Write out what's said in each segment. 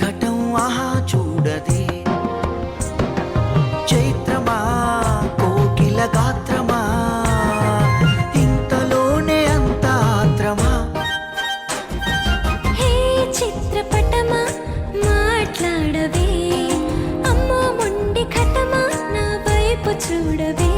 ఘటం ఆహా చూడదే చైత్రమా కోకిల గాత్రమా ఇంతలోనే అంత ఆత్రమా హే చిత్రపటమా మాట్లాడవే అమ్మో మొండి ఘటమా నా వైపు చూడవే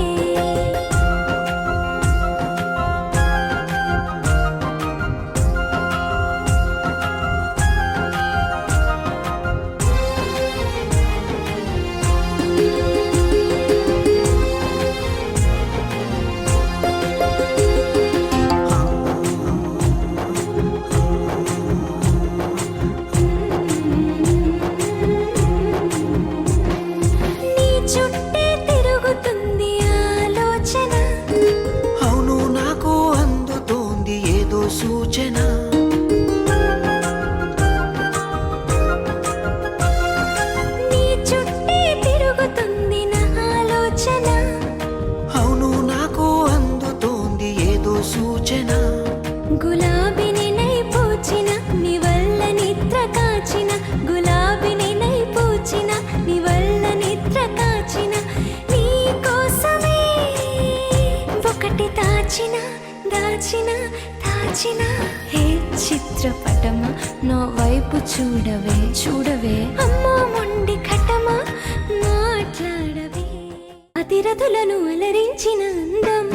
చుట్టే తిరుగుతుంది ఆలోచన అవును నాకు అందుతోంది ఏదో సూచన నీ చుట్టే తిరుగుతుంది నా ఆలోచన అవును నాకు అందుతోంది ఏదో సూచన గులాబీని నై పూచిన నీ వల్ల నిద్ర కాచిన గులాబీని నై పూచిన నీ వల్ల నిద్ర కాచిన నీ కోసమే ఒకటి దాచిన దాచిన దాచిన హే చిత్రపటమా నా వైపు చూడవే చూడవే అమ్మో మొండి ఘటమా మాట్లాడవే అతిరథులను అలరించిన అందం